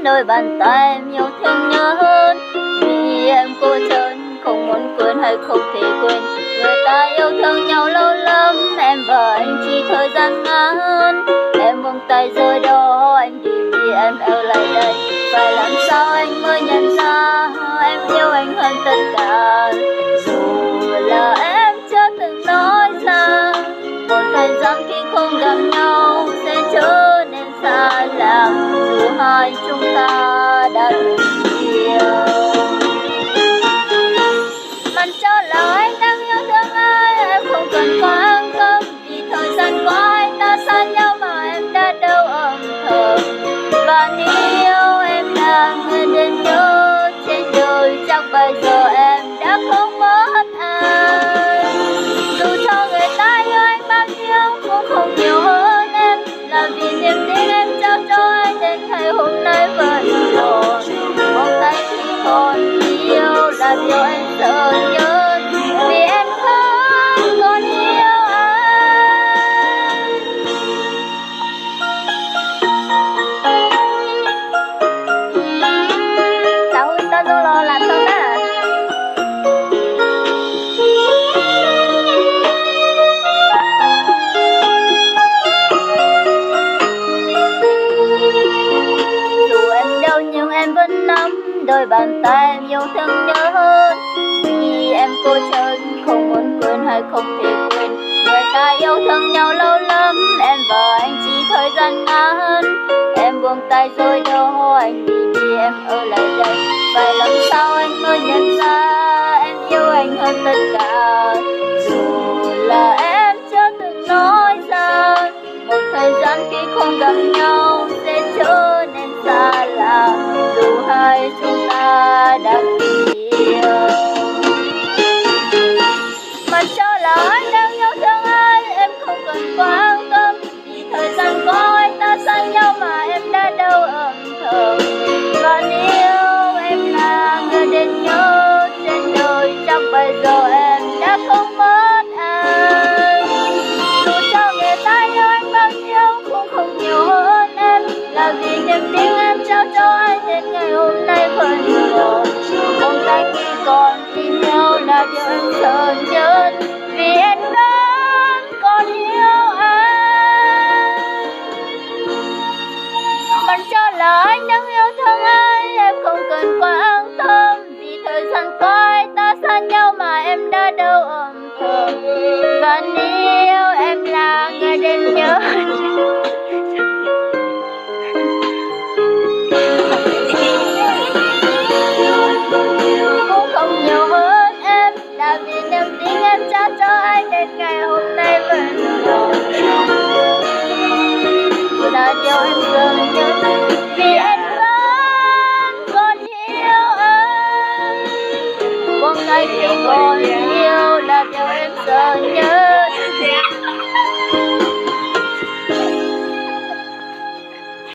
đôi bàn tay em yêu thương nhớ hơn. Vì em cô đơn không muốn quên hay không thể quên, người ta yêu thương nhau lâu lắm, em và anh chỉ thời gian ngắn. Em buông tay rồi đó anh đi vì em ở lại đây, phải làm sao anh mới nhận ra em yêu anh hơn tất cả. Dù là em chưa từng nói ra, một thời gian khi không gặp nhau sẽ trở nên xa lạ, dù hai chúng ta đã từng yêu. Bạn cho là anh đang yêu thương ai, em không cần quan tâm, vì thời gian qua anh ta xa nhau mà em đã đâu âm thầm. Và nếu em là người đến nhớ trên đời, chắc bây giờ em đã không mất ai. Dù cho người ta yêu anh bao nhiêu cũng không nhiều hơn em, là vì niềm tin em trao cho anh đến ngày hôm nay vẫn còn. Vòng tay khi còn yêu là điều anh sợ nhất, vì em không còn yêu anh. Sao ta đâu lo là thôi à. Dù em đâu nhưng em vẫn nắm đôi bàn tay em yêu thương nhớ hơn. Vì em cô đơn không muốn quên hay không thể quên, người ta yêu thương nhau lâu lắm, em và anh chỉ thời gian ngắn. Em buông tay rồi đó anh đi vì em ở lại đây, phải làm sao anh mới nhận ra em yêu anh hơn tất cả. Dù là em chưa từng nói ra, một thời gian khi không gặp nhau sẽ trở nên xa lạ, dù hai chúng ta đã từng yêu. Mà cho là anh đang yêu thương ai, em không cần quan tâm, vì thời gian qua anh ta xa nhau mà em đã đâu âm thầm. Và nếu em là người đến nhớ trên đời, chắc bây giờ em đã không mất ai. Dù cho người ta yêu anh bao nhiêu cũng không nhiều hơn em, là vì niềm tin em trao cho anh đến ngày hôm nay vẫn còn. Vòng tay khi còn tin nhau là điều em sợ nhất, vì em vẫn còn yêu anh. Bạn cho là anh đang yêu thương ai, em không cần quan tâm, vì thời gian qua anh ta xa nhau mà em đã đâu âm thầm. Và nếu em là người đến nhớ cũng không nhiều hơn em, là vì niềm tin em trao cho anh đến ngày hôm nay vẫn còn. Là điều em sợ nhất, vì em vẫn còn yêu anh. Buông tay khi còn yêu là điều em sợ nhất.